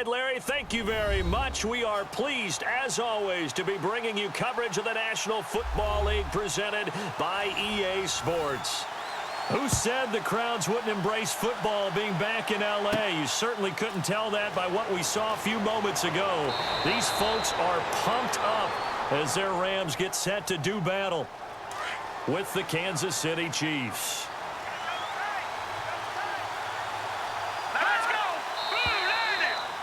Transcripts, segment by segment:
right, Larry, thank you very much. We are pleased, as always, to be bringing you coverage of the National Football League presented by EA Sports. Who said the crowds wouldn't embrace football being back in L.A.? You certainly couldn't tell that by what we saw a few moments ago. These folks are pumped up as their Rams get set to do battle with the Kansas City Chiefs.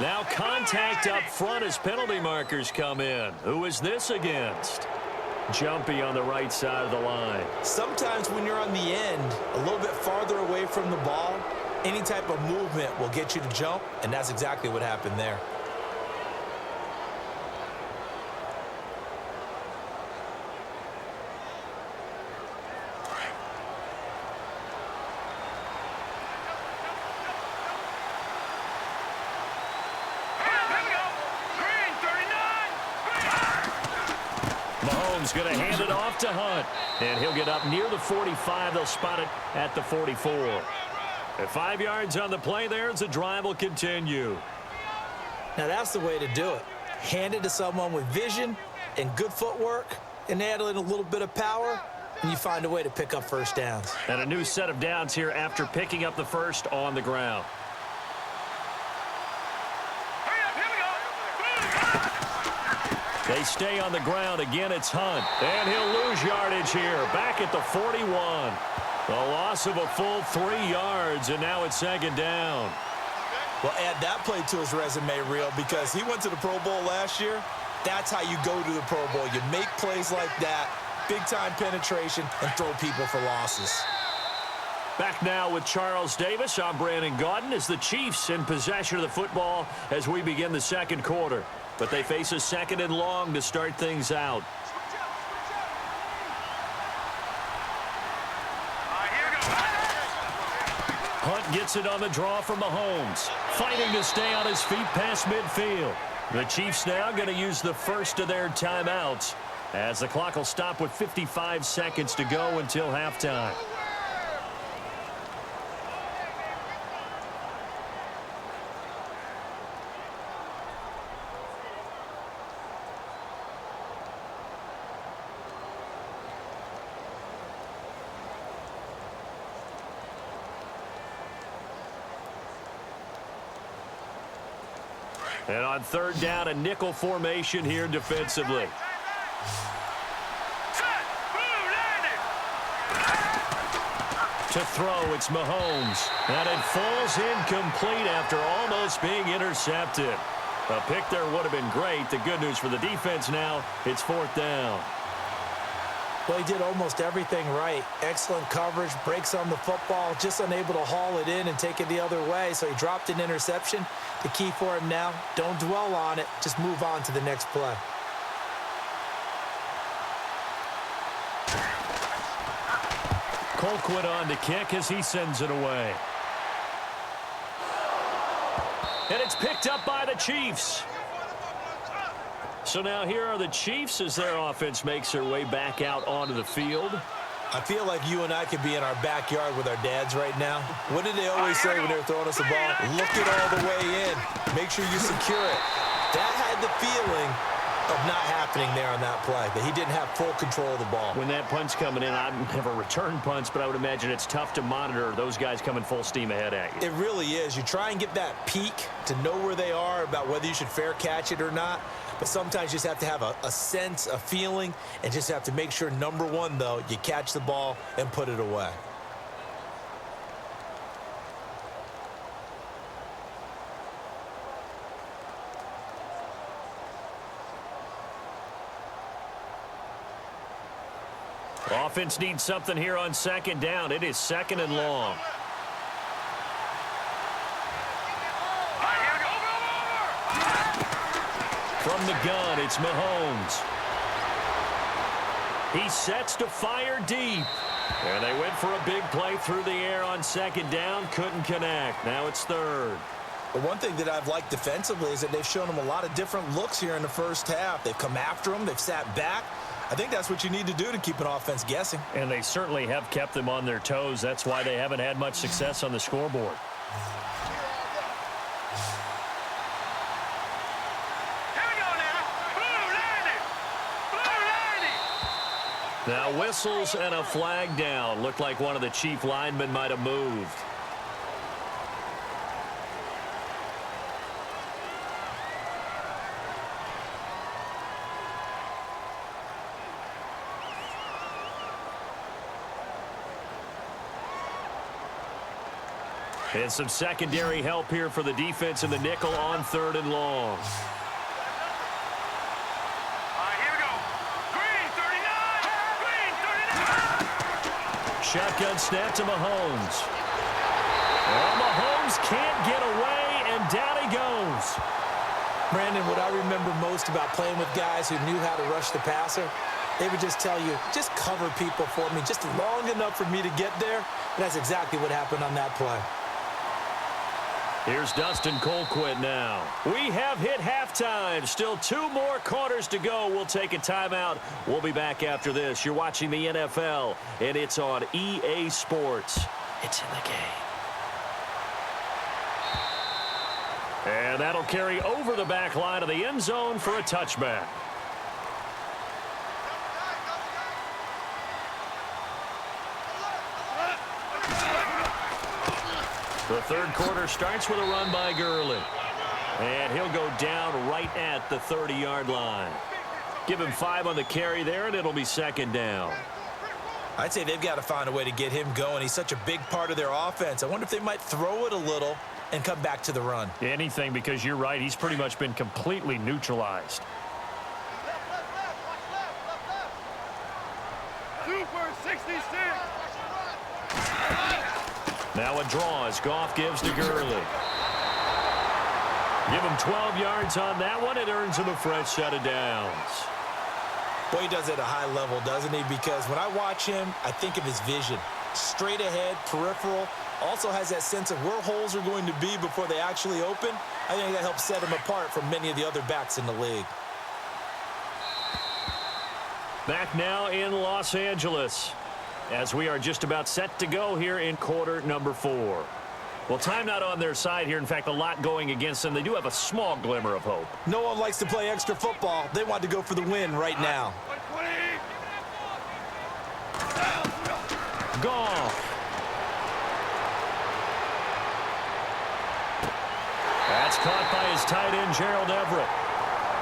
Now contact up front as penalty markers come in. Who is this against? Jumpy on the right side of the line. Sometimes when you're on the end, a little bit farther away from the ball, any type of movement will get you to jump, and that's exactly what happened there. Going to hand it off to Hunt, and he'll get up near the 45. They'll spot it at the 44. At 5 yards on the play there as the drive will continue. Now that's the way to do it. Hand it to someone with vision and good footwork, and add in a little bit of power, and you find a way to pick up first downs. And a new set of downs here after picking up the first on the ground. They stay on the ground. Again, it's Hunt. And he'll lose yardage here. Back at the 41. A loss of a full 3 yards, and now it's second down. Well, add that play to his resume reel because he went to the Pro Bowl last year. That's how you go to the Pro Bowl. You make plays like that, big-time penetration, and throw people for losses. Back now with Charles Davis. I'm Brandon Gaudin as the Chiefs in possession of the football as we begin the second quarter. But they face a second and long to start things out. Hunt gets it on the draw from Mahomes. Fighting to stay on his feet past midfield. The Chiefs now going to use the first of their timeouts as the clock will stop with 55 seconds to go until halftime. And on third down, a nickel formation here defensively. To throw, it's Mahomes. And it falls incomplete after almost being intercepted. A pick there would have been great. The good news for the defense now, it's fourth down. Well, he did almost everything right. Excellent coverage, breaks on the football, just unable to haul it in and take it the other way. So he dropped an interception. The key for him now, don't dwell on it. Just move on to the next play. Colquitt on to kick as he sends it away. And it's picked up by the Chiefs. So now here are the Chiefs as their offense makes their way back out onto the field. I feel like you and I could be in our backyard with our dads right now. What did they always say when they were throwing us the ball? Look it all the way in. Make sure you secure it. That had the feeling of not happening there on that play, that he didn't have full control of the ball. When that punt's coming in, I've never returned punts, but I would imagine it's tough to monitor those guys coming full steam ahead at you. It really is. You try and get that peek to know where they are about whether you should fair catch it or not. But sometimes you just have to have a sense, a feeling, and just have to make sure, number one, though, you catch the ball and put it away. Offense needs something here on second down. It is second and long. From the gun, it's Mahomes. He sets to fire deep. And they went for a big play through the air on second down. Couldn't connect. Now it's third. But one thing that I've liked defensively is that they've shown him a lot of different looks here in the first half. They've come after him. They've sat back. I think that's what you need to do to keep an offense guessing. And they certainly have kept them on their toes. That's why they haven't had much success on the scoreboard. Now whistles and a flag down. Looked like one of the chief linemen might have moved. And some secondary help here for the defense in the nickel on 3rd and long. Here we go. Green 39. Green 39. Shotgun snap to Mahomes. Well, Mahomes can't get away, and down he goes. Brandon, what I remember most about playing with guys who knew how to rush the passer, they would just tell you, just cover people for me, just long enough for me to get there. And that's exactly what happened on that play. Here's Dustin Colquitt now. We have hit halftime. Still 2 more quarters to go. We'll take a timeout. We'll be back after this. You're watching the NFL, and it's on EA Sports. It's in the game. And that'll carry over the back line of the end zone for a touchback. The 3rd quarter starts with a run by Gurley. And he'll go down right at the 30-yard line. Give him 5 on the carry there, and it'll be 2nd down. I'd say they've got to find a way to get him going. He's such a big part of their offense. I wonder if they might throw it a little and come back to the run. Anything, because you're right. He's pretty much been completely neutralized. Super 66. Now a draw as Goff gives to Gurley. Give him 12 yards on that one. It earns him a fresh set of downs. Boy, he does it at a high level, doesn't he? Because when I watch him, I think of his vision. Straight ahead, peripheral. Also has that sense of where holes are going to be before they actually open. I think that helps set him apart from many of the other backs in the league. Back now in Los Angeles, as we are just about set to go here in quarter number 4. Well, time not on their side here. In fact, a lot going against them. They do have a small glimmer of hope. No one likes to play extra football. They want to go for the win right now. 120. Goff. That's caught by his tight end, Gerald Everett.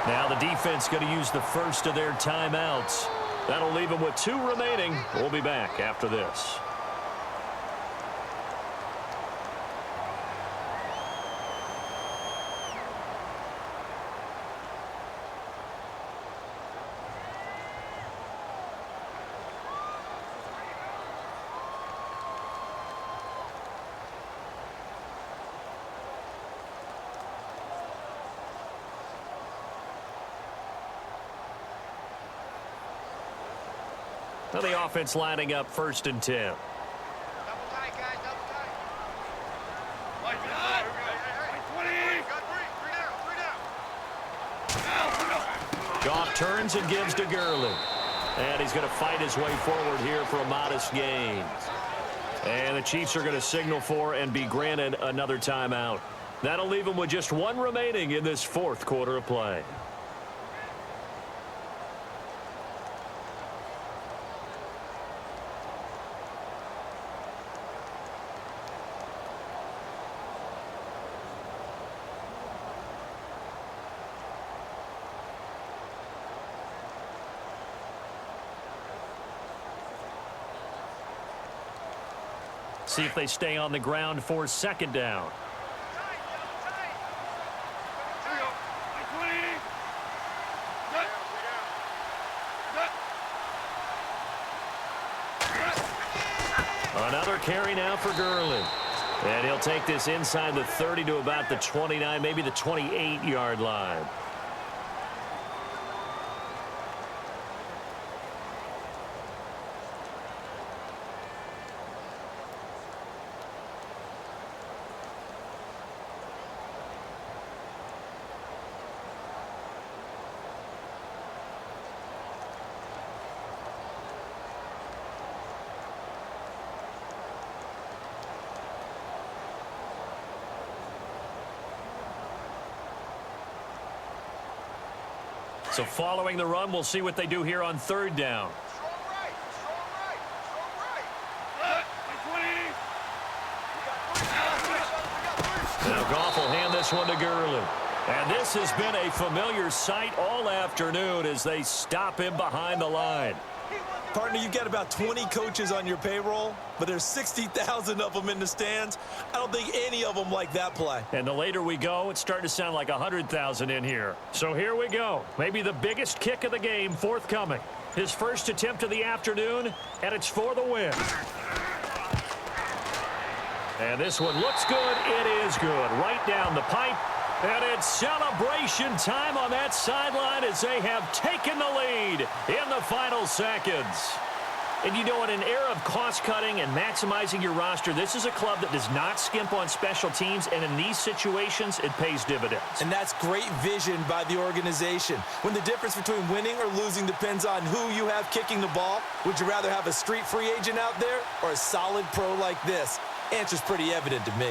Now the defense going to use the first of their timeouts. That'll leave them with 2 remaining. We'll be back after this. Now the offense lining up 1st and 10. Double tight, guys. Double tight. 120. Got 3 down. Goff turns and gives to Gurley. And he's going to fight his way forward here for a modest gain. And the Chiefs are going to signal for and be granted another timeout. That'll leave them with just 1 remaining in this 4th quarter of play. See if they stay on the ground for 2nd down. Another carry now for Gurley. And he'll take this inside the 30 to about the 29, maybe the 28-yard line. So following the run, we'll see what they do here on 3rd down. this one to Gurley. And this has been a familiar sight all afternoon as they stop him behind the line. Partner, you've got about 20 coaches on your payroll, but there's 60,000 of them in the stands. I don't think any of them like that play. And the later we go, it's starting to sound like 100,000 in here. So here we go. Maybe the biggest kick of the game forthcoming. His first attempt of the afternoon, and it's for the win. And this one looks good. It is good. Right down the pipe. And it's celebration time on that sideline as they have taken the lead in the final seconds. And you know, in an era of cost-cutting and maximizing your roster, this is a club that does not skimp on special teams, and in these situations, it pays dividends. And that's great vision by the organization. When the difference between winning or losing depends on who you have kicking the ball, would you rather have a street free agent out there or a solid pro like this? Answer's pretty evident to me.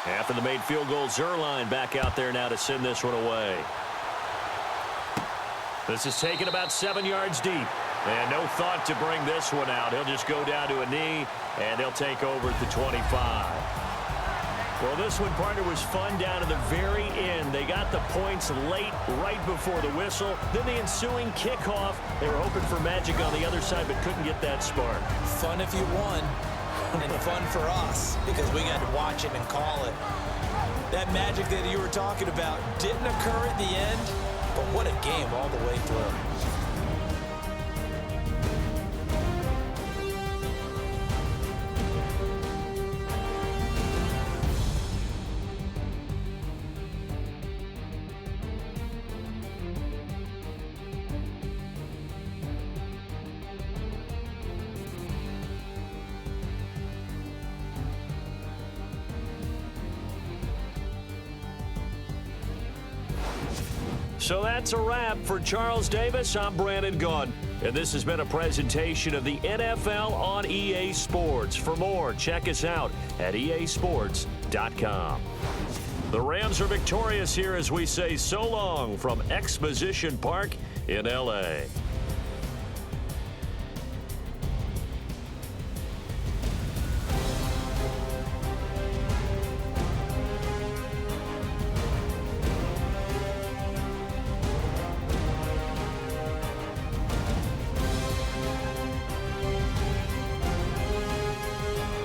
After the made field goal, Zuerlein back out there now to send this one away. This is taken about 7 yards deep. And no thought to bring this one out. He'll just go down to a knee, and they'll take over at the 25. Well, this one, partner, was fun down to the very end. They got the points late, right before the whistle. Then the ensuing kickoff. They were hoping for magic on the other side, but couldn't get that spark. Fun if you won. And fun for us because we got to watch it and call it. That magic that you were talking about didn't occur at the end, but what a game all the way through. So that's a wrap for Charles Davis. I'm Brandon Gaudin, and this has been a presentation of the NFL on EA Sports. For more, check us out at easports.com. The Rams are victorious here as we say so long from Exposition Park in L.A.